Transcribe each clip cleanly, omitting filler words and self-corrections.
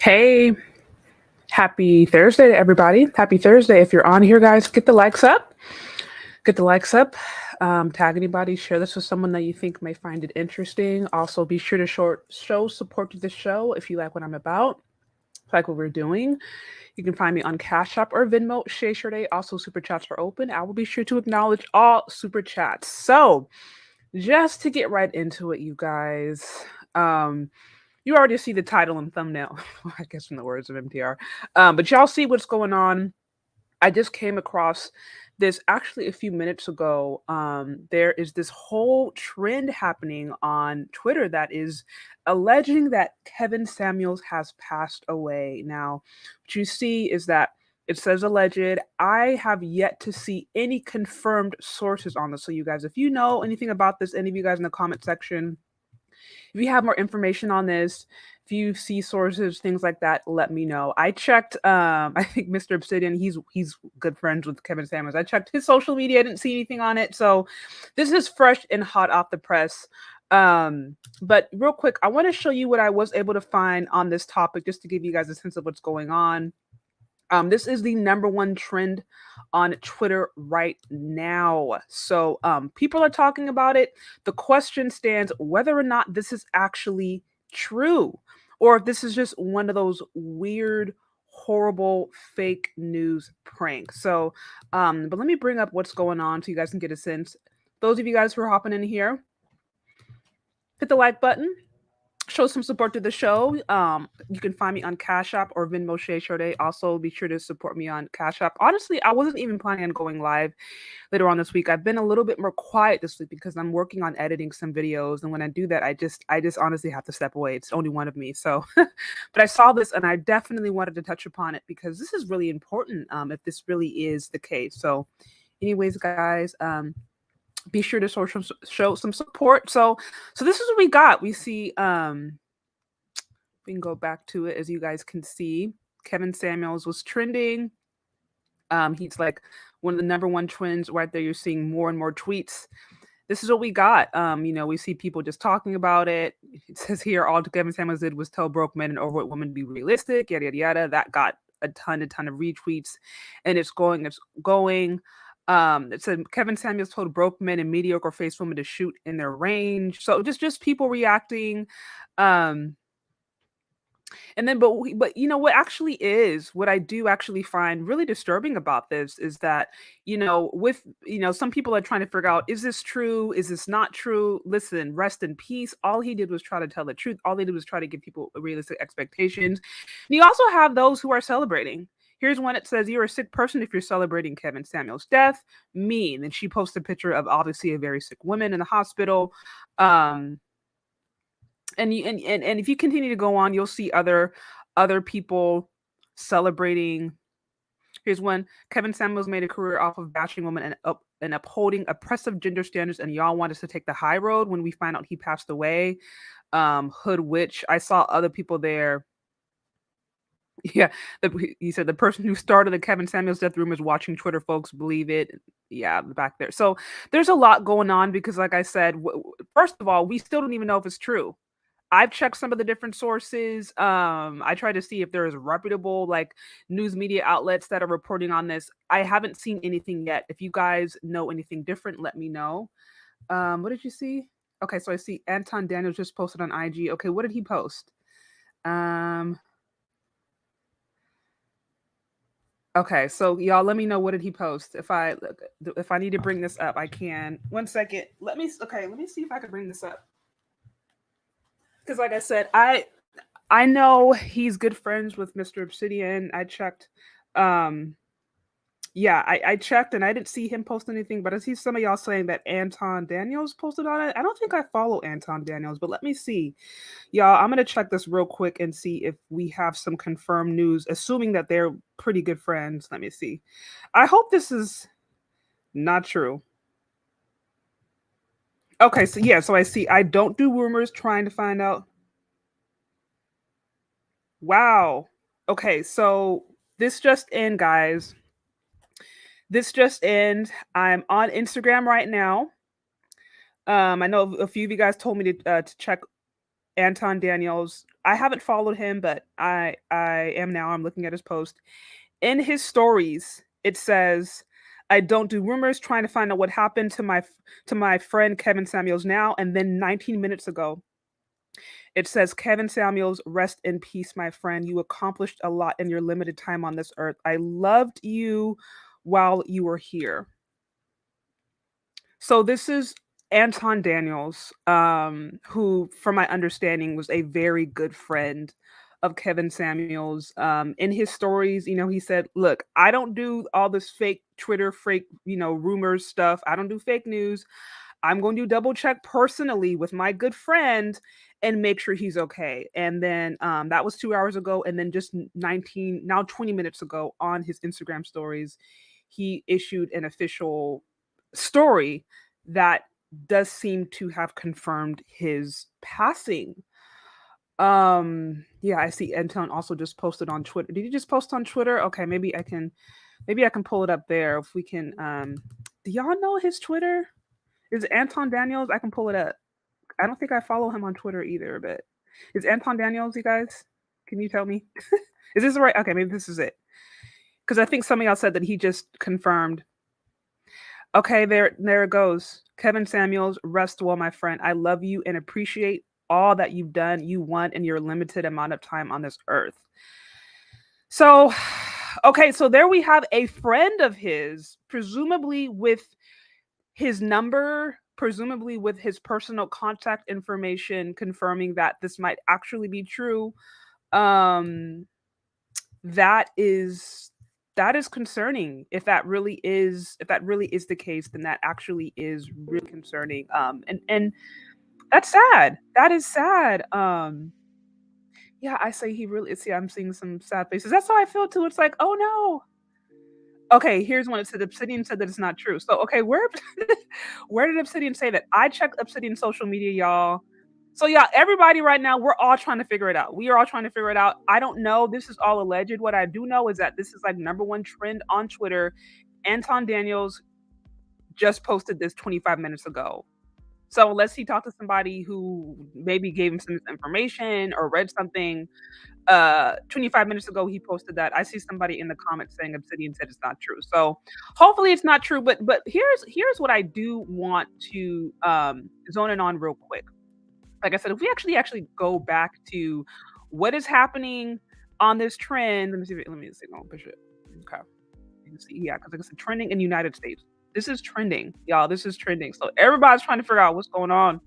Hey, happy Thursday to everybody. Happy Thursday. If you're on here, guys, get the likes up. Get the likes up. Tag anybody. Share this with someone that you think may find it interesting. Also, be sure to show support to the show if you like what I'm about, like what we're doing. You can find me on Cash App or Venmo, Shay Sade. Also, super chats are open. I will be sure to acknowledge all super chats. So, just to get right into it, you guys. Um, you already see the title and thumbnail, I guess, from the words of MTR. But y'all see what's going on. I just came across this actually a few minutes ago. There is this whole trend happening on Twitter that is alleging that Kevin Samuels has passed away. Now, what you see is that it says alleged. I have yet to see any confirmed sources on this. So, you guys, if you know anything about this, any of you guys in the comment section, if you have more information on this, if you see sources, things like that, let me know. I checked. I think Mr. Obsidian. He's good friends with Kevin Samuels. I checked his social media. I didn't see anything on it. So this is fresh and hot off the press. But real quick, I want to show you what I was able to find on this topic, just to give you guys a sense of what's going on. This is the number one trend on Twitter right now. So people are talking about it. The question stands whether or not this is actually true, or if this is just one of those weird, horrible fake news pranks. So, but let me bring up what's going on so you guys can get a sense. Those of you guys who are hopping in here, hit the like button. Show some support to the show. You can find me on Cash App or Venmo Shay Sade. Also, be sure to support me on Cash App. Honestly, I wasn't even planning on going live later on this week. I've been a little bit more quiet this week because I'm working on editing some videos, and when I do that, I just honestly have to step away. It's only one of me. So, but I saw this and I definitely wanted to touch upon it because this is really important. If this really is the case. So, anyways, guys. Be sure to show some support. So this is what we got. We see we can go back to it. As you guys can see, Kevin Samuels was trending. He's like one of the number one trends right there. You're seeing more and more tweets. This is what we got. We see people just talking about it. It says here, all Kevin Samuels did was tell broke men and overweight women to be realistic, yada yada yada. That got a ton of retweets, and it's going. It said Kevin Samuels told broke men and mediocre face women to shoot in their range. So just people reacting. And then, but you know what actually is what I do actually find really disturbing about this is that with some people are trying to figure out, is this true? Is this not true? Listen, rest in peace. All he did was try to tell the truth. All he did was try to give people realistic expectations. And you also have those who are celebrating. Here's one. It says, "You're a sick person if you're celebrating Kevin Samuels' death." Mean. And she posts a picture of obviously a very sick woman in the hospital. And if you continue to go on, you'll see other people celebrating. Here's one. Kevin Samuels made a career off of bashing women and upholding oppressive gender standards, and y'all want us to take the high road when we find out he passed away. Hood witch. I saw other people there. Yeah, he said the person who started the Kevin Samuels death rumors watching Twitter, folks believe it. Yeah, back there. So there's a lot going on because, like I said, first of all, we still don't even know if it's true. I've checked some of the different sources. I try to see if there is reputable news media outlets that are reporting on this. I haven't seen anything yet. If you guys know anything different, let me know. What did you see? Okay, so I see Anton Daniels just posted on IG. Okay, what did he post? Okay, so y'all, let me know, what did he post. If I need to bring this up, I can. 1 second. Let me see if I can bring this up. Because like I said, I know he's good friends with Mr. Obsidian. I checked. Yeah, I checked and I didn't see him post anything, but I see some of y'all saying that Anton Daniels posted on it. I don't think I follow Anton Daniels, but let me see. Y'all, I'm going to check this real quick and see if we have some confirmed news, assuming that they're pretty good friends. Let me see. I hope this is not true. Okay, so yeah, so I see. I don't do rumors, trying to find out. Wow. Okay, so this just in, guys. This just in. I'm on Instagram right now. I know a few of you guys told me to check Anton Daniels. I haven't followed him, but I am now. I'm looking at his post. In his stories, it says, "I don't do rumors. Trying to find out what happened to my friend Kevin Samuels now." And then 19 minutes ago, it says, "Kevin Samuels, rest in peace, my friend. You accomplished a lot in your limited time on this earth. I loved you while you were here." So this is Anton Daniels, who, from my understanding, was a very good friend of Kevin Samuels. In his stories, he said, "Look, I don't do all this fake Twitter, fake, rumors stuff. I don't do fake news. I'm going to double check personally with my good friend and make sure he's okay." And then that was 2 hours ago. And then just 19, now 20 minutes ago on his Instagram stories, he issued an official story that does seem to have confirmed his passing. Yeah, I see Anton also just posted on Twitter. Did you just post on Twitter? Okay, maybe I can pull it up there if we can. Do y'all know his Twitter? Is it Anton Daniels? I can pull it up. I don't think I follow him on Twitter either, but is Anton Daniels, you guys? Can you tell me? Is this right? Okay, maybe this is it. Because I think some of y'all said that he just confirmed. Okay, there it goes. Kevin Samuels, rest well, my friend. I love you and appreciate all that you've done, you want in your limited amount of time on this earth. So, okay, so there we have a friend of his, presumably with his number, presumably with his personal contact information, confirming that this might actually be true. Um, that is that is concerning. If that really is the case, then that actually is really concerning. And that's sad. That is sad. Yeah, I say he really is. See, I'm seeing some sad faces. That's how I feel too. It's like, oh no. Okay, here's one. It said Obsidian said that it's not true. So, okay, where where did Obsidian say that? I checked Obsidian social media, y'all. So, yeah, everybody right now, we're all trying to figure it out. We are all trying to figure it out. I don't know. This is all alleged. What I do know is that this is like number one trend on Twitter. Anton Daniels just posted this 25 minutes ago. So, unless he talked to somebody who maybe gave him some information or read something, 25 minutes ago he posted that. I see somebody in the comments saying Obsidian said it's not true. So hopefully it's not true, but here's what I do want to zone in on real quick. Like I said, if we actually go back to what is happening on this trend, let me see, I'll push it. Okay. You can see, yeah, because it's trending in the United States. This is trending, y'all. This is trending. So everybody's trying to figure out what's going on.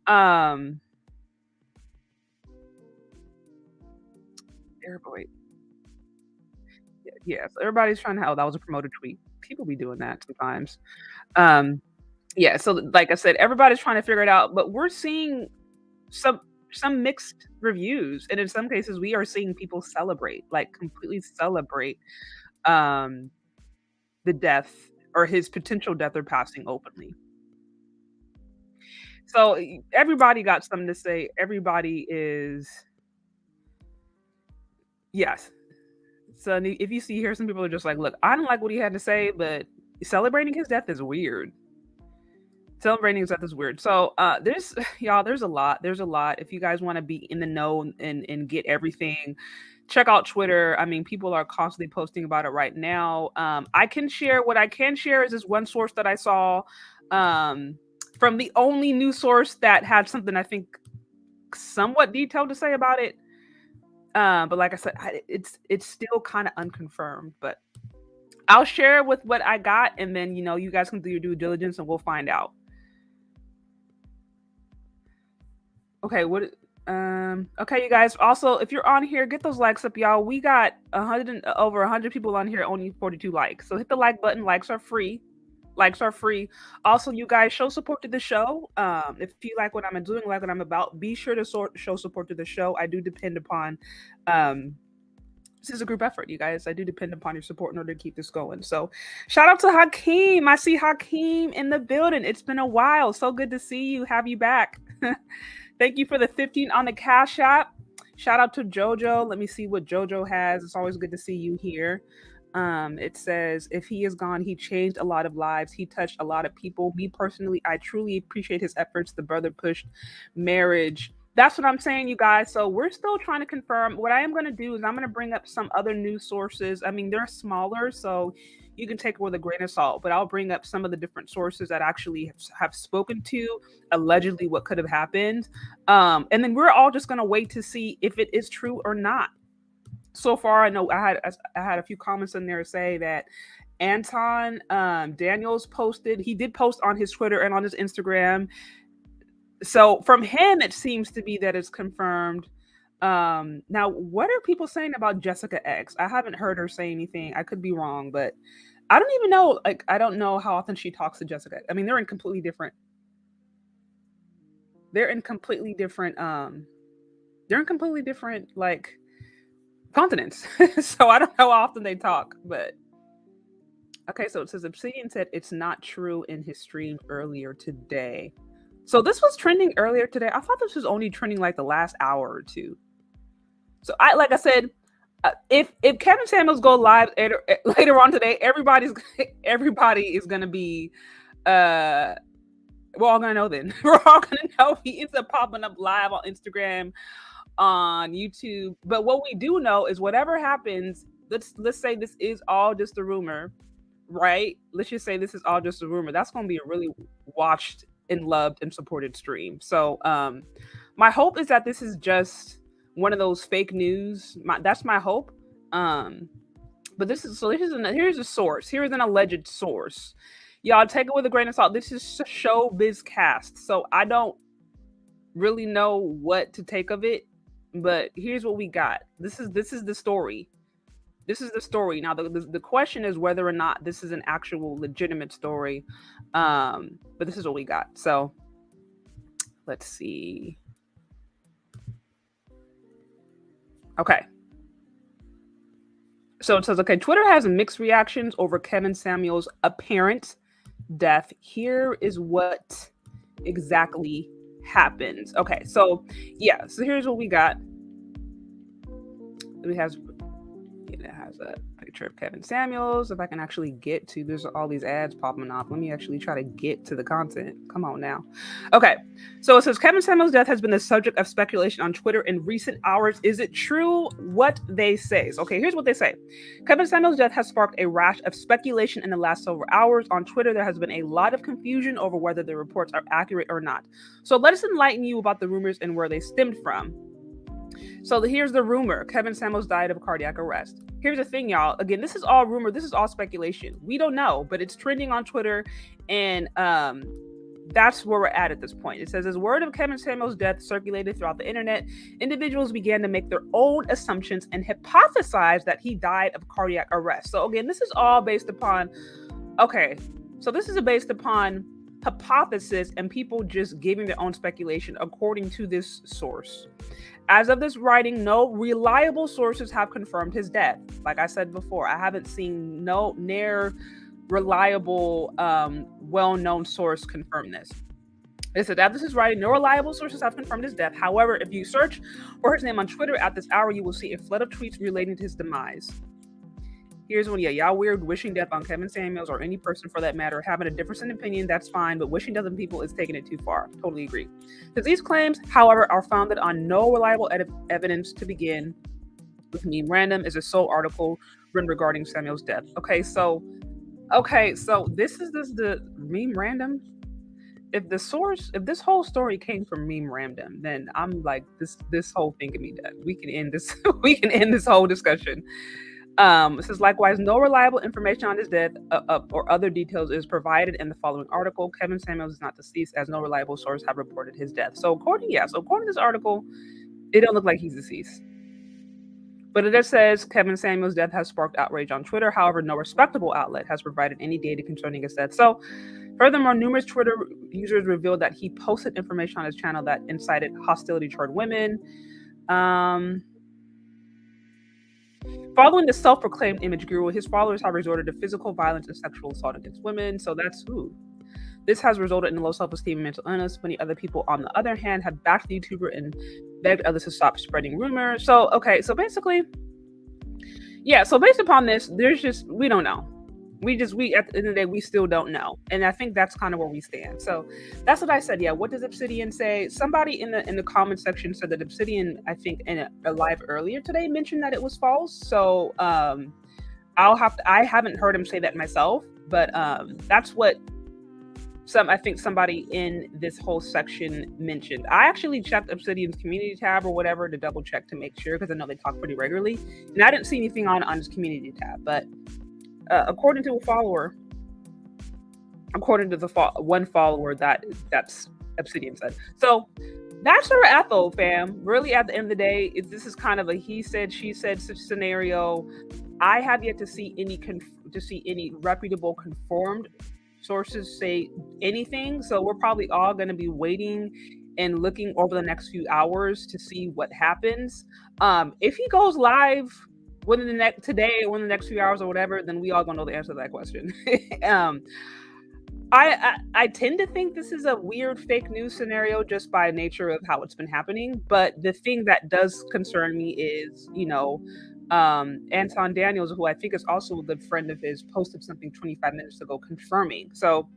Um everybody Yeah, so everybody's trying to, oh, that was a promoted tweet. People be doing that sometimes. Um, yeah, so like I said, everybody's trying to figure it out, but we're seeing some some mixed reviews, and in some cases, we are seeing people celebrate, like completely celebrate um, the death or his potential death or passing openly. So everybody got something to say. Everybody is, yes. So if you see here, some people are just like, look, I don't like what he had to say, but celebrating his death is weird. Celebrating is that is weird. So there's y'all, there's a lot. There's a lot. If you guys want to be in the know and get everything, check out Twitter. I mean, people are constantly posting about it right now. I can share what I can share is this one source that I saw um from the only news source that had something I think somewhat detailed to say about it. But like I said, it's still kind of unconfirmed, but I'll share with what I got, and then you guys can do your due diligence, and we'll find out. Okay, okay, you guys. Also, if you're on here, get those likes up, y'all. We got over 100 people on here, only 42 likes. So hit the like button. Likes are free. Likes are free. Also, you guys show support to the show. If you like what I'm doing, like what I'm about, be sure to show support to the show. I do depend upon um this is a group effort, you guys. I do depend upon your support in order to keep this going. So, shout out to Hakeem. I see Hakeem in the building. It's been a while. So good to see you. Have you back. Thank you for the 15 on the Cash App. Shout out to JoJo. Let me see what JoJo has. It's always good to see you here. It says, if he is gone, he changed a lot of lives. He touched a lot of people. Me personally, I truly appreciate his efforts. The brother pushed marriage. That's what I'm saying, you guys. So we're still trying to confirm. What I am going to do is I'm going to bring up some other news sources. I mean, they're smaller, so you can take it with a grain of salt, but I'll bring up some of the different sources that actually have spoken to allegedly what could have happened. And then we're all just going to wait to see if it is true or not. So far, I know I had a few comments in there say that Anton Daniels posted. He did post on his Twitter and on his Instagram. So from him, it seems to be that it's confirmed. Now, what are people saying about Jessica X? I haven't heard her say anything. I could be wrong, but I don't even know. Like, I don't know how often she talks to Jessica. I mean, they're in completely different. They're in completely different. They're in completely different like continents. So I don't know how often they talk, but okay. So it says Obsidian said it's not true in his stream earlier today. So this was trending earlier today. I thought this was only trending like the last hour or two. So like I said, if Kevin Samuels go live later on today, everybody is gonna be we're all gonna know then. We're all gonna know he ends up popping up live on Instagram, on YouTube. But what we do know is whatever happens, let's say this is all just a rumor, right? Let's just say this is all just a rumor. That's gonna be a really watched and loved and supported stream. So my hope is that this is just one of those fake news. That's my hope. But here's a source. Here's an alleged source. Y'all take it with a grain of salt. This is Showbiz Cast, so I don't really know what to take of it. But here's what we got. This is the story. This is the story. Now the question is whether or not this is an actual legitimate story. But this is what we got. So let's see. Okay. So it says, okay, Twitter has mixed reactions over Kevin Samuels' apparent death. Here is what exactly happened. Okay, so yeah, so here's what we got. It has a picture of Kevin Samuels. If I can actually get to, there's all these ads popping up. Let me actually try to get to the content. Come on now. Okay, so it says Kevin Samuels' death has been the subject of speculation on Twitter in recent hours. Is it true what they say? So, okay, here's what they say. Kevin Samuels' death has sparked a rash of speculation in the last several hours. On Twitter, there has been a lot of confusion over whether the reports are accurate or not. So let us enlighten you about the rumors and where they stemmed from. So here's the rumor. Kevin Samuels died of cardiac arrest. Here's the thing, y'all. Again, this is all rumor. This is all speculation. We don't know, but it's trending on Twitter, and that's where we're at this point. It says, as word of Kevin Samuels' death circulated throughout the internet, individuals began to make their own assumptions and hypothesize that he died of cardiac arrest. So again, this is all based upon, this is based upon hypothesis and people just giving their own speculation according to this source. As of this writing, no reliable sources have confirmed his death. Like I said before, I haven't seen no near reliable, well-known source confirm this. It said, after this writing, no reliable sources have confirmed his death. However, if you search for his name on Twitter at this hour, you will see a flood of tweets relating to his demise. Here's one. Yeah, y'all weird wishing death on Kevin Samuels or any person for that matter. Having a difference in opinion, that's fine, but wishing death on people is taking it too far. Totally agree. Because these claims, however, are founded on no reliable evidence to begin with. Meme Random is a sole article written regarding Samuel's death. Okay, so this is the Meme Random. If this whole story came from Meme Random, then I'm like, this whole thing can be done. We can end this. We can end this whole discussion. It says, likewise, no reliable information on his death or other details is provided in the following article. Kevin Samuels is not deceased, as no reliable source have reported his death. So according to this article, it don't look like he's deceased. But it just says Kevin Samuels' death has sparked outrage on Twitter. However, no respectable outlet has provided any data concerning his death. So, furthermore, numerous Twitter users revealed that he posted information on his channel that incited hostility toward women. Following the self-proclaimed image guru, his followers have resorted to physical violence and sexual assault against women. So that's who. This has resulted in low self-esteem and mental illness. Many other people, on the other hand, have backed the YouTuber and begged others to stop spreading rumors. So, okay, so basically, yeah, so based upon this, we don't know. We at the end of the day, we still don't know. And I think that's kind of where we stand. So that's what I said. Yeah, what does Obsidian say? Somebody in the comment section said that Obsidian, I think in a live earlier today, mentioned that it was false. So I haven't heard him say that myself, but that's what I think somebody in this whole section mentioned. I actually checked Obsidian's community tab or whatever to double check to make sure, because I know they talk pretty regularly, and I didn't see anything on his community tab. But according to a follower, according to the one follower, that's Obsidian said. So that's where we're at, though, fam. Really, at the end of the day, this is kind of a he said, she said scenario. I have yet to see any reputable confirmed sources say anything. So we're probably all going to be waiting and looking over the next few hours to see what happens. If he goes live within today or within the next few hours or whatever, then we all gonna know the answer to that question. I tend to think this is a weird fake news scenario just by nature of how it's been happening. But the thing that does concern me is, Anton Daniels, who I think is also a good friend of his, posted something 25 minutes ago confirming. So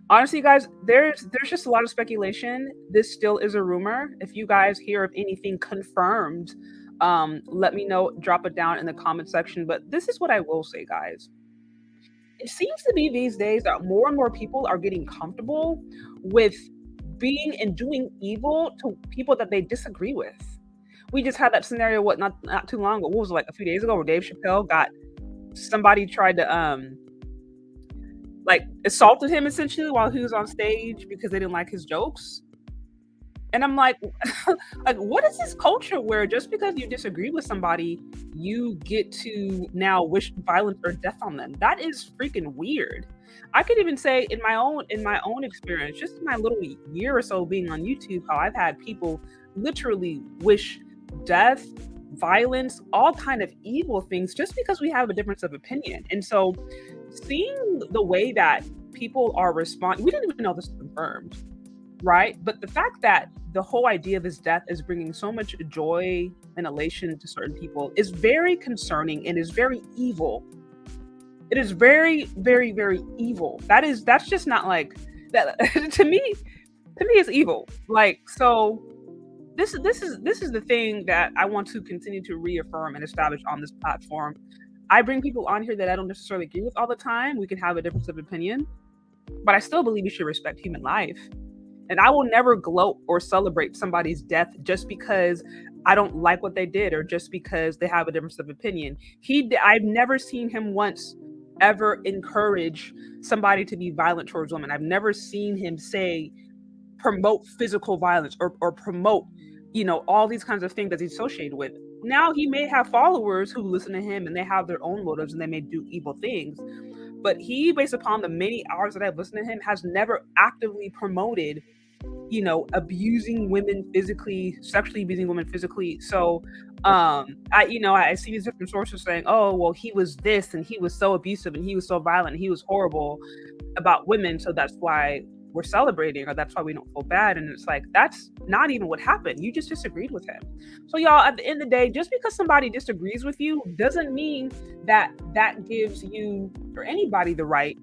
honestly, guys, there's just a lot of speculation. This still is a rumor. If you guys hear of anything confirmed, let me know, drop it down in the comment section. But this is what I will say, guys. It seems to be these days that more and more people are getting comfortable with being and doing evil to people that they disagree with. We just had that scenario, not too long ago. What was it, like a few days ago, where Dave Chappelle somebody tried to assaulted him essentially while he was on stage because they didn't like his jokes. And I'm like, what is this culture where just because you disagree with somebody, you get to now wish violence or death on them? That is freaking weird. I could even say in my own experience, just in my little year or so being on YouTube, how I've had people literally wish death, violence, all kind of evil things just because we have a difference of opinion. And so seeing the way that people are responding, we didn't even know this was confirmed, right? But the fact that the whole idea of his death is bringing so much joy and elation to certain people is very concerning and is very evil. It is very, very, very evil. That's just not like that. To me, it's evil. So this is the thing that I want to continue to reaffirm and establish on this platform. I bring people on here that I don't necessarily agree with all the time. We can have a difference of opinion, but I still believe you should respect human life. And I will never gloat or celebrate somebody's death just because I don't like what they did or just because they have a difference of opinion. I've never seen him once ever encourage somebody to be violent towards women. I've never seen him promote physical violence or promote, all these kinds of things that he's associated with. Now he may have followers who listen to him and they have their own motives and they may do evil things. But he, based upon the many hours that I've listened to him, has never actively promoted, abusing women physically, sexually abusing women physically. So, I see these different sources saying, oh, well, he was this and he was so abusive and he was so violent and he was horrible about women. So that's why we're celebrating, or that's why we don't feel bad. And it's like, that's not even what happened. You just disagreed with him. So y'all, at the end of the day, just because somebody disagrees with you doesn't mean that gives you or anybody the right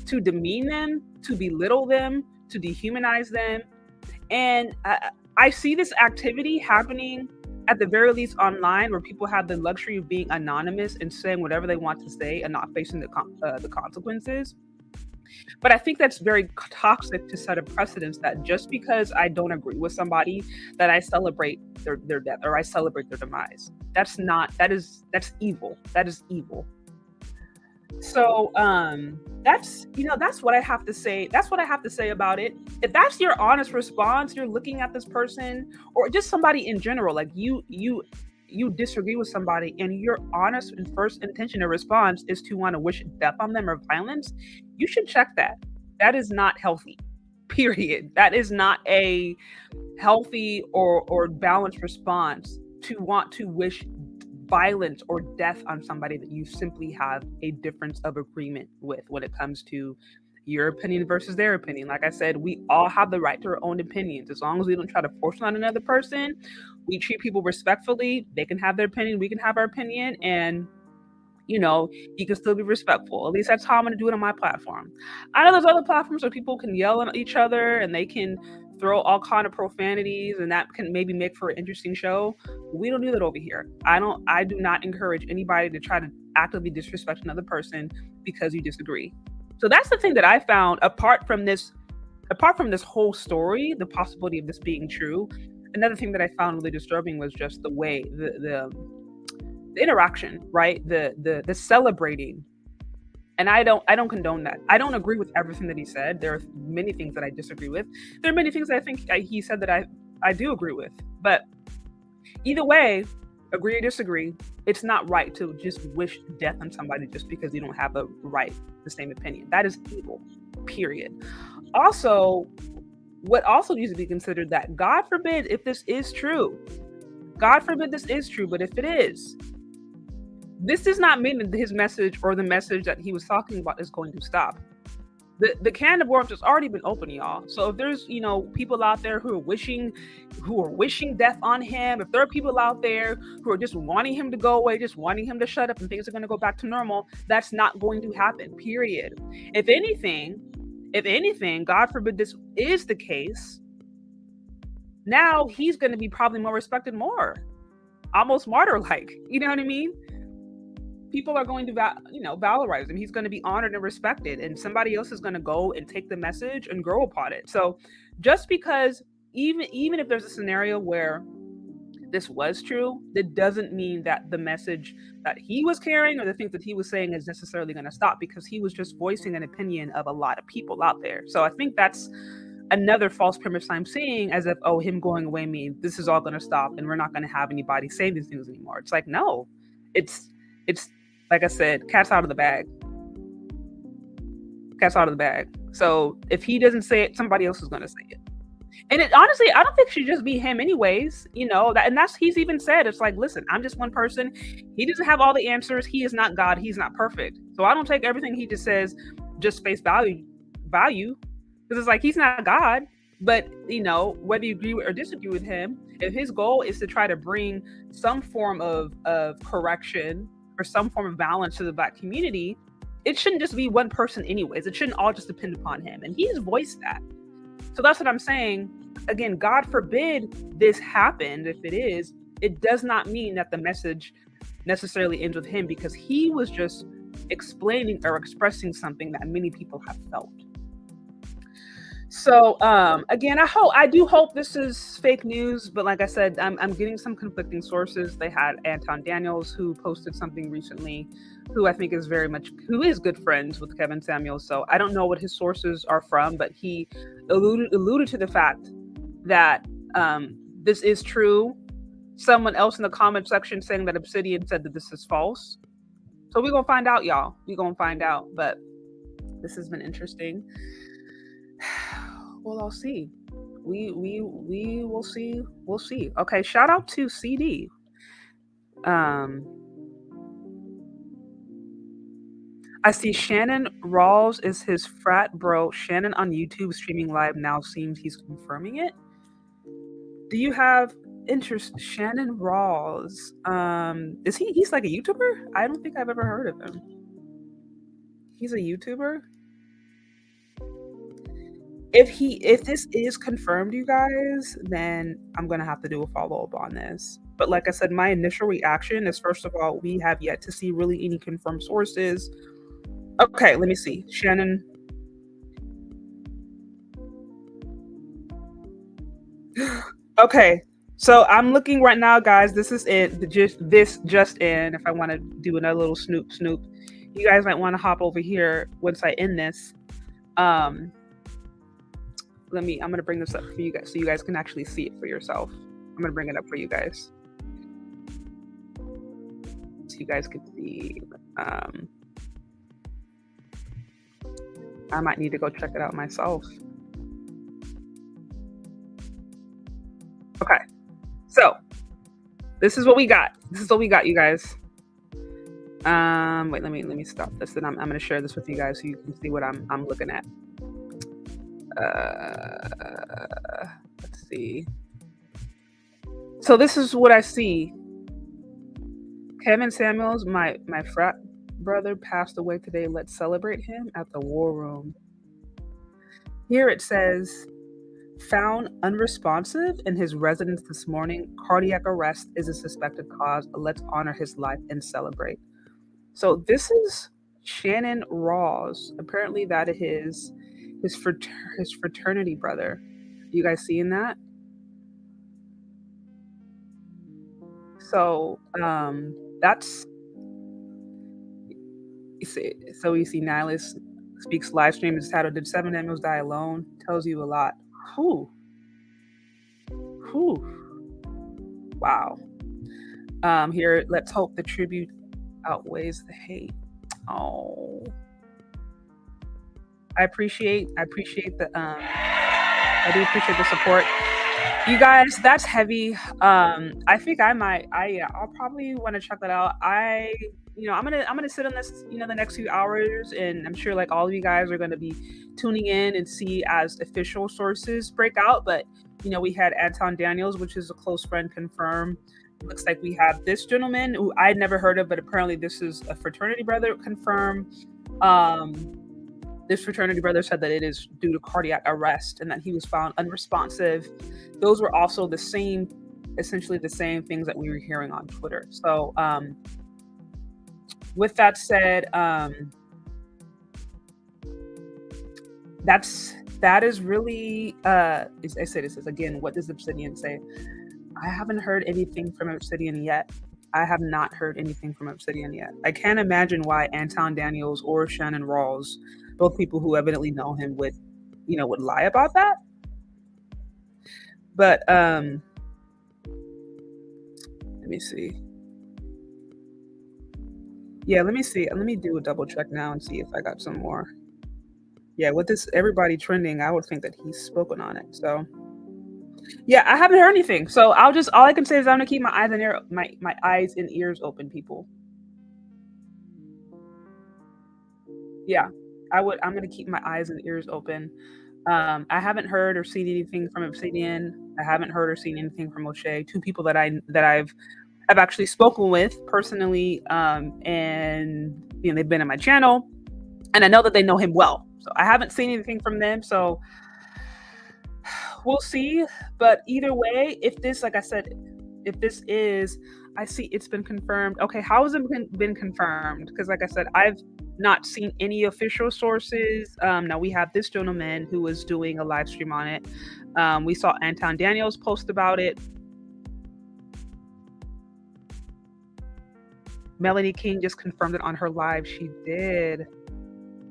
to demean them, to belittle them, to dehumanize them. And I see this activity happening at the very least online, where people have the luxury of being anonymous and saying whatever they want to say and not facing the consequences. But I think that's very toxic to set a precedence that just because I don't agree with somebody, that I celebrate their death or I celebrate their demise. That's evil. That is evil. So that's what I have to say. That's what I have to say about it. If that's your honest response, you're looking at this person or just somebody in general, like you disagree with somebody and your honest and first intention of response is to want to wish death on them or violence, you should check that. That is not healthy, period. That is not a healthy or balanced response to want to wish violence or death on somebody that you simply have a difference of agreement with when it comes to your opinion versus their opinion. Like I said, we all have the right to our own opinions. As long as we don't try to force it on another person, we treat people respectfully. They can have their opinion, we can have our opinion, and you can still be respectful. At least that's how I'm going to do it on my platform. I know there's other platforms where people can yell at each other and they can throw all kind of profanities, and that can maybe make for an interesting show. We don't do that over here. I do not encourage anybody to try to actively disrespect another person because you disagree. So that's the thing that I found apart from this whole story, the possibility of this being true. Another thing that I found really disturbing was just the way the interaction, right? The celebrating. And I don't condone that. I don't agree with everything that he said. There are many things that I disagree with. There are many things that I think he said that I do agree with. But either way, agree or disagree, it's not right to just wish death on somebody just because you don't have the same opinion. That is evil, period. Also, what also needs to be considered that God forbid if this is true. God forbid this is true, but if it is, this does not mean that his message or the message that he was talking about is going to stop. The can of worms has already been open, y'all. So if there's people out there who are wishing death on him, if there are people out there who are just wanting him to go away, just wanting him to shut up and things are going to go back to normal, that's not going to happen, period. If anything, God forbid this is the case, now he's going to be probably more respected, more almost martyr-like. You know what I mean? People are going to valorize him. He's going to be honored and respected, and somebody else is going to go and take the message and grow upon it. So just because even if there's a scenario where this was true, that doesn't mean that the message that he was carrying or the things that he was saying is necessarily going to stop, because he was just voicing an opinion of a lot of people out there. So I think that's another false premise I'm seeing, as if, him going away means this is all going to stop and we're not going to have anybody say these things anymore. It's like, no, it's like I said, cat's out of the bag. Cat's out of the bag. So if he doesn't say it, somebody else is going to say it. And honestly, I don't think it should just be him anyways, he's even said, it's like, listen, I'm just one person. He doesn't have all the answers. He is not God. He's not perfect. So I don't take everything he just says just face value, because it's like, he's not God. But, whether you agree or disagree with him, if his goal is to try to bring some form of correction or some form of balance to the Black community, it shouldn't just be one person anyways. It shouldn't all just depend upon him. And he's voiced that. So that's what I'm saying. Again, God forbid this happened. If it is, it does not mean that the message necessarily ends with him, because he was just explaining or expressing something that many people have felt. So again, I do hope this is fake news, but like I said, I'm getting some conflicting sources. They had Anton Daniels, who posted something recently, who I think is who is good friends with Kevin Samuels. So I don't know what his sources are from, but he alluded to the fact that this is true. Someone else in the comment section saying that Obsidian said that this is false. So we're gonna find out, y'all. We're gonna find out. But this has been interesting. Well, I'll see. We will see. We'll see. Okay, shout out to CD. I see Shannon Rawls is his frat bro. Shannon on YouTube streaming live now, seems he's confirming it. Do you have interest? Shannon Rawls. He's like a YouTuber? I don't think I've ever heard of him. He's a YouTuber? If this is confirmed, you guys, then I'm gonna have to do a follow-up on this. But like I said, my initial reaction is, first of all, we have yet to see really any confirmed sources. Okay, let me see. Shannon. Okay, so I'm looking right now, guys. This is it. This just in. If I want to do another little snoop, you guys might want to hop over here once I end this. I'm gonna bring this up for you guys so you guys can actually see it for yourself. I'm gonna bring it up for you guys so you guys can see. I might need to go check it out myself. Okay, so this is what we got. You guys. Wait, let me stop this, and I'm gonna share this with you guys so you can see what I'm looking at. Let's see. So this is what I see. Kevin Samuels, my frat brother, passed away today. Let's celebrate him at the War Room. Here it says, found unresponsive in his residence this morning. Cardiac arrest is a suspected cause. Let's honor his life and celebrate. So this is Shannon Rawls. Apparently that is his fraternity brother. You guys seeing that? So that's, you see. So you see, Nihilus Speaks live stream is titled "Did 7 Animals Die Alone?" Tells you a lot. Whew. Whew. Wow. Here, let's hope the tribute outweighs the hate. Oh, I appreciate the I do appreciate the support. You guys, that's heavy. I think I'll probably want to check that out. I'm gonna sit on this, the next few hours, and I'm sure like all of you guys are gonna be tuning in and see as official sources break out. But we had Anton Daniels, which is a close friend, confirmed. Looks like we have this gentleman who I'd never heard of, but apparently this is a fraternity brother, confirmed. This fraternity brother said that it is due to cardiac arrest and that he was found unresponsive. Those were also essentially the same things that we were hearing on Twitter. So with that said, that is really, I say this is, again, what does Obsidian say? I haven't heard anything from Obsidian yet. I have not heard anything from Obsidian yet. I can't imagine why Anton Daniels or Shannon Rawls, both people who evidently know him, would lie about that. But let me see. Yeah, let me see. Let me do a double check now and see if I got some more. Yeah, with this everybody trending, I would think that he's spoken on it. So yeah, I haven't heard anything. So all I can say is I'm gonna keep my eyes and ears open, people. Yeah, I'm gonna keep my eyes and ears open. I haven't heard or seen anything from Obsidian. I haven't heard or seen anything from O'Shea. Two people that I've actually spoken with personally, and they've been on my channel, and I know that they know him well. So I haven't seen anything from them. So we'll see. But either way, if this, like I said, I see it's been confirmed. Okay, how has it been confirmed? Because like I said, I've not seen any official sources. Now we have this gentleman who was doing a live stream on it. We saw Anton Daniels post about it. Melanie King just confirmed it on her live. She did.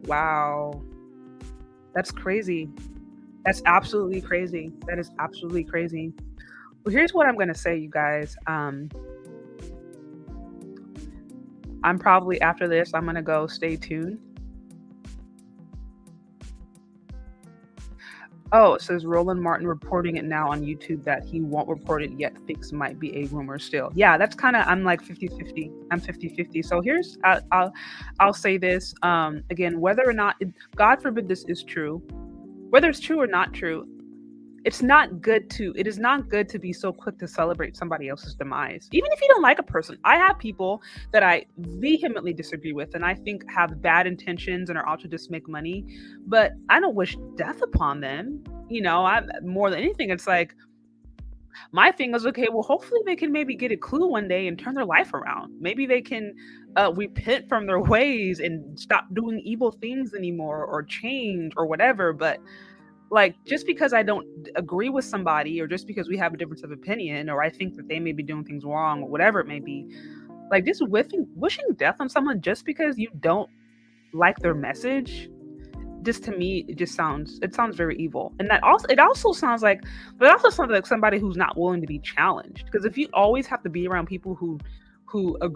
Wow. That's crazy. That's absolutely crazy. That is absolutely crazy. Well, here's what I'm going to say, you guys. I'm probably, after this, I'm going to go stay tuned. Oh, it says Roland Martin reporting it now on YouTube that he won't report it yet. Thinks might be a rumor still. Yeah, that's kind of, I'm like 50-50. I'm 50-50. So here's, I'll say this. Again, whether or not, God forbid this is true, whether it's true or not true, it is not good to be so quick to celebrate somebody else's demise. Even if you don't like a person. I have people that I vehemently disagree with and I think have bad intentions and are out to just make money, but I don't wish death upon them. More than anything, it's like, my thing is, okay, well, hopefully they can maybe get a clue one day and turn their life around. Maybe they can repent from their ways and stop doing evil things anymore or change or whatever. But like, just because I don't agree with somebody or just because we have a difference of opinion or I think that they may be doing things wrong or whatever it may be, like just wishing death on someone just because you don't like their message, just to me, it sounds very evil. And it also sounds like somebody who's not willing to be challenged. Because if you always have to be around people who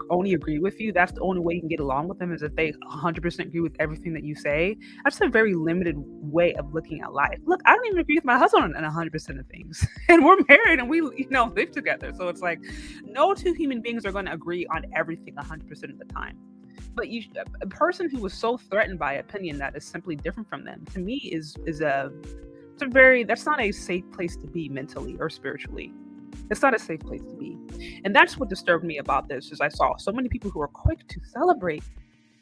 only agree with you, that's the only way you can get along with them, is if they 100% agree with everything that you say. That's a very limited way of looking at life. Look, I don't even agree with my husband on 100% of things, and we're married and we live together. So it's like, no two human beings are going to agree on everything 100% of the time. But a person who was so threatened by opinion that is simply different from them, to me, is a it's a very that's not a safe place to be mentally or spiritually. It's not a safe place to be. And that's what disturbed me about this is I saw so many people who are quick to celebrate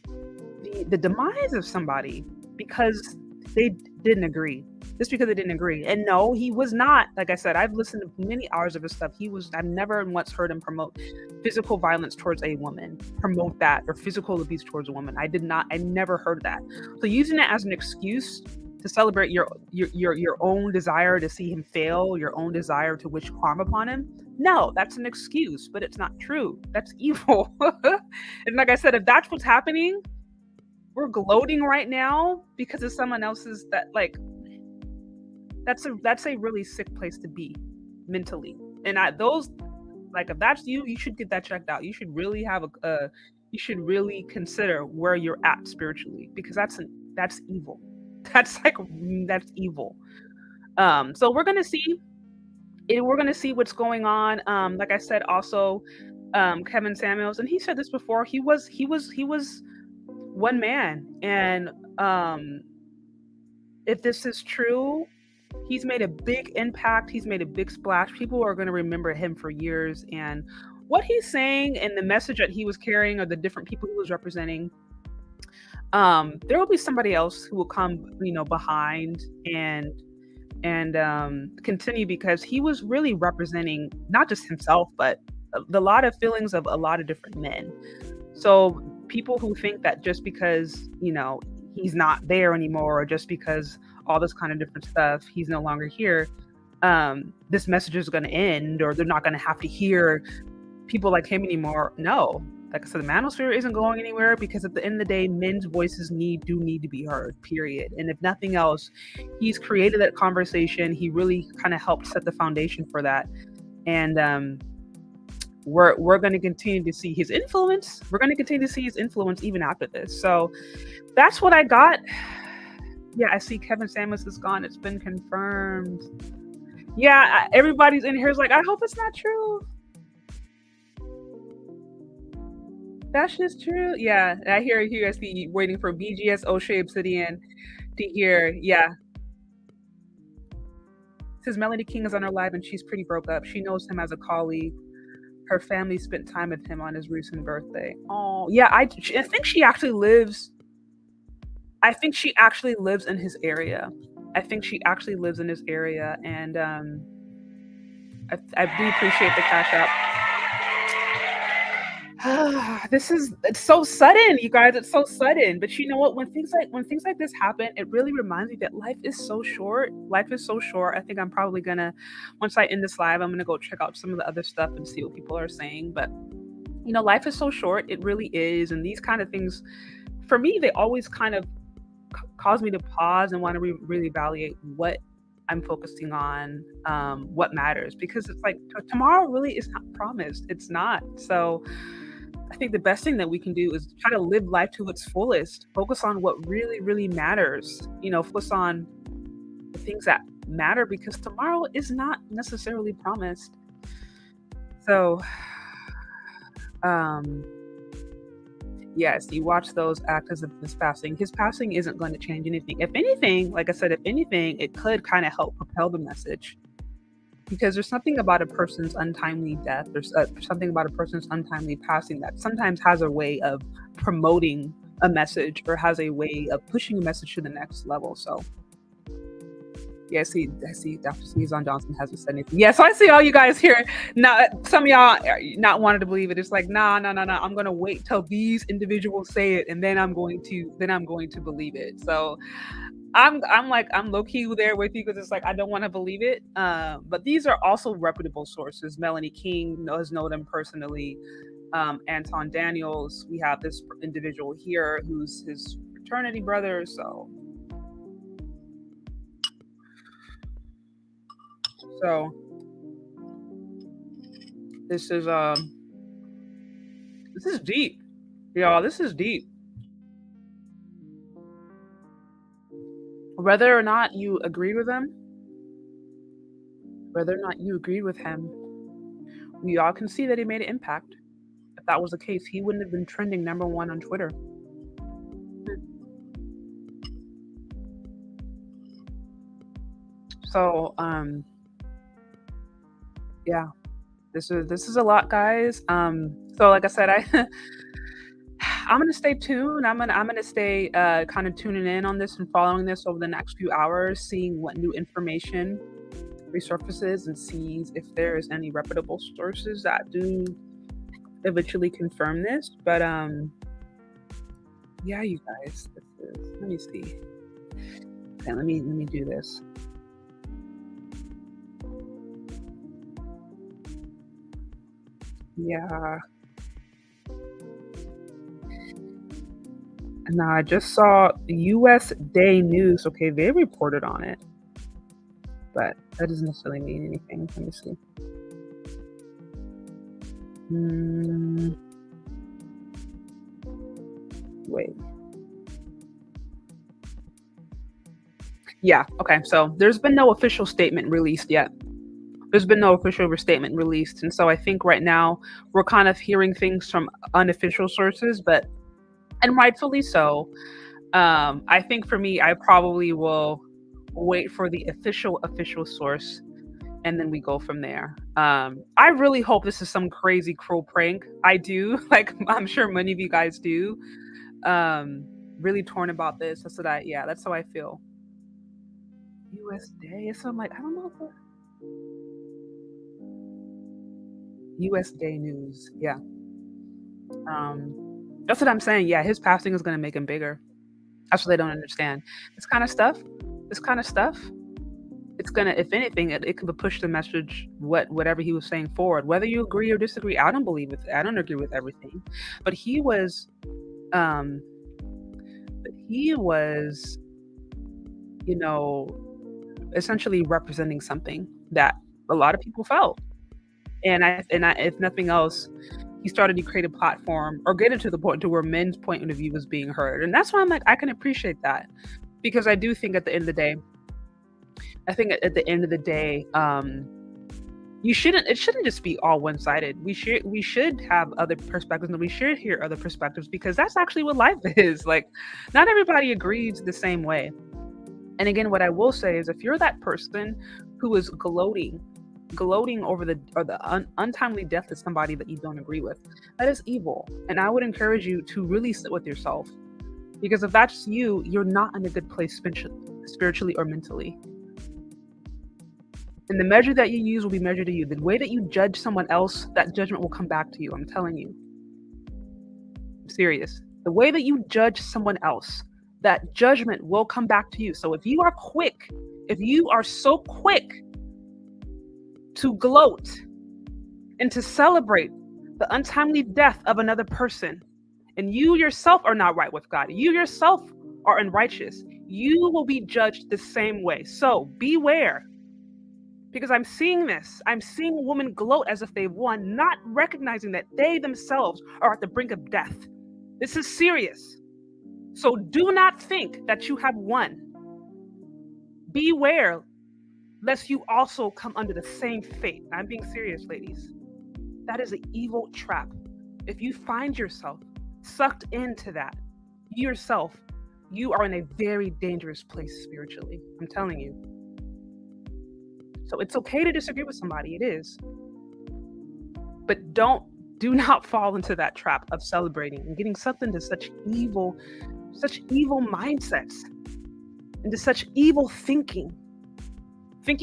the demise of somebody because they didn't agree. Just because they didn't agree. And no, he was not, like I said, I've listened to many hours of his stuff. I've never once heard him promote physical violence towards a woman, promote that, or physical abuse towards a woman. I never heard that. So using it as an excuse to celebrate your own desire to see him fail, your own desire to wish harm upon him. No, that's an excuse, but it's not true. That's evil. And like I said, if that's what's happening, we're gloating right now because of someone else's that's a really sick place to be mentally. And if that's you, you should get that checked out. You should really you should really consider where you're at spiritually because that's evil. That's evil. So we're gonna see what's going on. Like I said, also, Kevin Samuels, and he said this before. He was one man, and if this is true, he's made a big impact. He's made a big splash. People are going to remember him for years, and what he's saying and the message that he was carrying, or the different people he was representing. There will be somebody else who will come, behind and continue because he was really representing not just himself, but a lot of feelings of a lot of different men. So people who think that just because, he's not there anymore, or just because all this kind of different stuff, he's no longer here, this message is going to end, or they're not going to have to hear people like him anymore. No. Like I said, the manosphere isn't going anywhere because at the end of the day, men's voices do need to be heard, period. And if nothing else, he's created that conversation. He really kind of helped set the foundation for that. And we're going to continue to see his influence. We're going to continue to see his influence even after this. So that's what I got. Yeah, I see Kevin Samuels is gone. It's been confirmed. Yeah, everybody's in here is like, I hope it's not true. That's just true. Yeah, I hear you guys be waiting for BGS O'Shea Obsidian to hear. Yeah. Says Melanie King is on her live and she's pretty broke up. She knows him as a colleague. Her family spent time with him on his recent birthday. Oh, yeah. I think she actually lives. I think she actually lives in his area. And I do appreciate the cash out. It's so sudden, you guys. It's so sudden. But you know what? When things like this happen, it really reminds me that life is so short. I think I'm probably gonna, once I end this live, I'm gonna go check out some of the other stuff and see what people are saying. But life is so short. It really is. And these kind of things, for me, they always kind of cause me to pause and want to really evaluate what I'm focusing on, what matters, because it's like tomorrow really is not promised. It's not. So I think the best thing that we can do is try to live life to its fullest. Focus on what really, really matters. Focus on the things that matter because tomorrow is not necessarily promised. So, yes, you watch those act as if his passing. His passing isn't going to change anything. If anything, like I said, it could kind of help propel the message. Because there's something about a person's untimely death, there's something about a person's untimely passing that sometimes has a way of promoting a message or has a way of pushing a message to the next level. So, yeah, I see Dr. Sneezon Johnson hasn't said anything. Yeah, so I see all you guys here. Now, some of y'all are not wanted to believe it. It's like, nah. I'm going to wait till these individuals say it, and then I'm going to believe it. So, I'm low key there with you because it's like I don't want to believe it. But these are also reputable sources. Melanie King has known them personally. Anton Daniels. We have this individual here who's his fraternity brother. So this is deep, y'all. This is deep. Whether or not you agreed with him, we all can see that he made an impact. that was the case, he wouldn't have been trending #1 on Twitter. So, yeah, this is a lot, guys. So like I said, I'm gonna stay tuned. I'm gonna stay kind of tuning in on this and following this over the next few hours, seeing what new information resurfaces and sees if there is any reputable sources that do eventually confirm this. But yeah, you guys, let me see. Okay, let me do this. Yeah. Now I just saw US Day News. Okay, they reported on it. But that doesn't necessarily mean anything. Let me see. Wait. Yeah, okay. So there's been no official statement released yet. There's been no official statement released. And so I think right now we're kind of hearing things from unofficial sources, and rightfully so. I think for me, I probably will wait for the official source, and then we go from there. I really hope this is some crazy cruel prank. I do. Like, I'm sure many of you guys do. Really torn about this. That's how I feel. US Day. So I'm like, I don't know if US Day News. Yeah. That's what I'm saying. Yeah, his passing is gonna make him bigger. That's what they don't understand. This kind of stuff, it's gonna, if anything, it could push the message, whatever he was saying forward. Whether you agree or disagree, I don't agree with everything. But he was, you know, essentially representing something that a lot of people felt. And if nothing else, he started to create a platform or get it to the point to where men's point of view was being heard. And that's why I'm like, I can appreciate that, because I do think at the end of the day, it shouldn't just be all one-sided. We should have other perspectives, and we should hear other perspectives, because that's actually what life is. Like, not everybody agrees the same way. And again, what I will say is, if you're that person who is gloating over the untimely death of somebody that you don't agree with, that is evil. And I would encourage you to really sit with yourself, because if that's you, you're not in a good place spiritually or mentally. And the measure that you use will be measured to you. The way that you judge someone else, that judgment will come back to you. I'm telling you. I'm serious. The way that you judge someone else, that judgment will come back to you. So if you are so quick to gloat and to celebrate the untimely death of another person, and you yourself are not right with God, you yourself are unrighteous, you will be judged the same way. So beware, because I'm seeing women gloat as if they've won, not recognizing that they themselves are at the brink of death. This is serious. So do not think that you have won. Beware lest you also come under the same fate. I'm being serious, ladies. That is an evil trap. If you find yourself sucked into that, you are in a very dangerous place spiritually. I'm telling you. So it's okay to disagree with somebody. It is. But do not fall into that trap of celebrating and getting sucked into such evil mindsets, into such evil thinking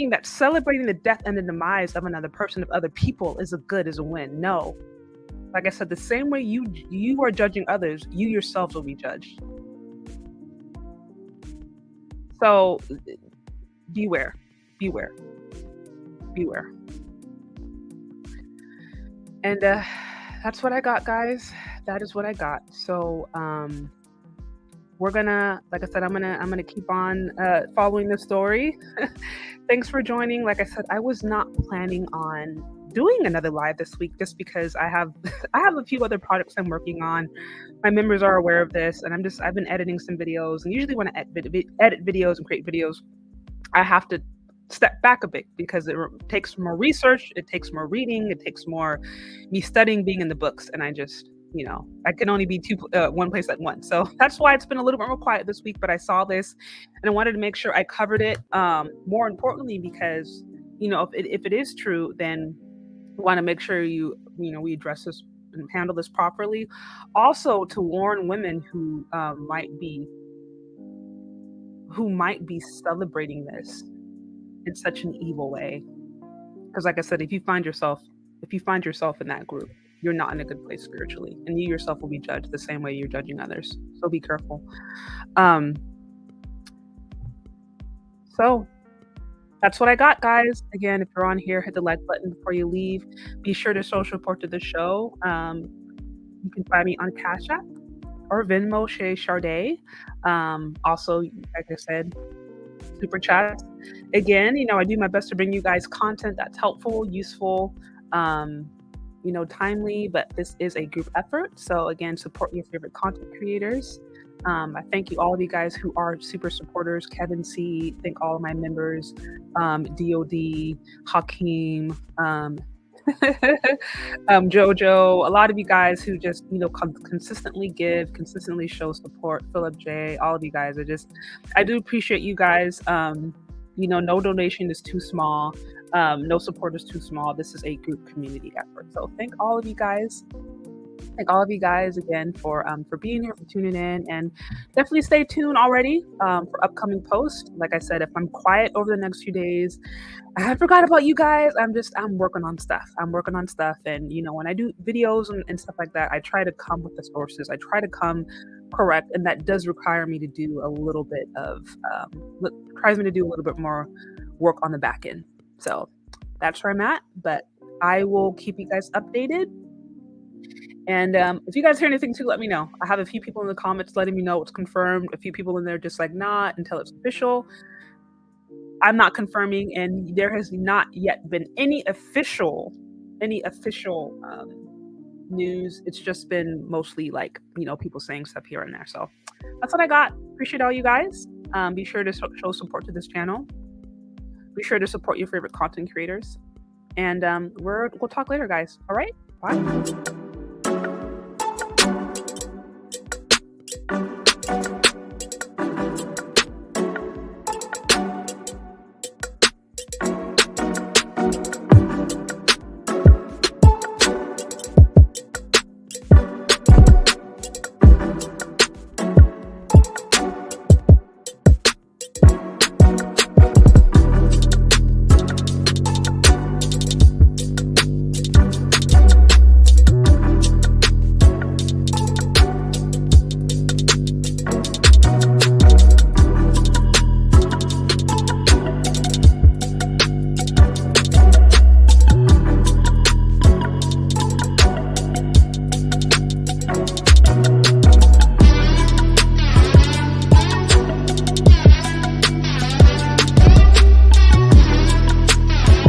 that celebrating the death and the demise of another person, of other people, is a win. No. Like I said, the same way you are judging others, you yourselves will be judged. So beware. And that's what I got, guys. That is what I got. So we're gonna, like I said, I'm gonna keep on following the story. Thanks for joining. Like I said, I was not planning on doing another live this week, just because I have a few other projects I'm working on. My members are aware of this, and I've been editing some videos. And usually when I edit videos and create videos, I have to step back a bit because it takes more research, it takes more reading, it takes more me studying, being in the books, and I just, I can only be one place at once. So that's why it's been a little bit more quiet this week. But I saw this, and I wanted to make sure I covered it. More importantly, because if it is true, then we want to make sure we address this and handle this properly. Also, to warn women who might be celebrating this in such an evil way. Because like I said, if you find yourself in that group, you're not in a good place spiritually, and you yourself will be judged the same way you're judging others. So be careful. So that's what I got, guys. Again, if you're on here, hit the like button before you leave. Be sure to social report to the show. You can find me on Cash App or Venmo, Shay Charday. Also, like I said, super chats. Again, I do my best to bring you guys content that's helpful, useful, timely, but this is a group effort. So again, support your favorite content creators. I thank you, all of you guys who are super supporters. Kevin C, thank all of my members, DOD, Hakeem, Jojo, a lot of you guys who just consistently give, consistently show support. Philip J, all of you guys. I do appreciate you guys. No donation is too small, no support is too small. This is a group community effort. So thank all of you guys. Thank all of you guys again for being here, for tuning in, and definitely stay tuned already for upcoming posts. Like I said, if I'm quiet over the next few days, I forgot about you guys. I'm working on stuff. And when I do videos and stuff like that, I try to come with the sources. I try to come correct, and that does require me to do a little bit more work on the back end. So that's where I'm at. But I will keep you guys updated. And if you guys hear anything too, let me know. I have a few people in the comments letting me know it's confirmed. A few people in there just like, not until it's official. I'm not confirming, and there has not yet been any official news. It's just been mostly like, people saying stuff here and there. So that's what I got. Appreciate all you guys. Be sure to show support to this channel. Be sure to support your favorite content creators. And we'll talk later, guys. All right? Bye.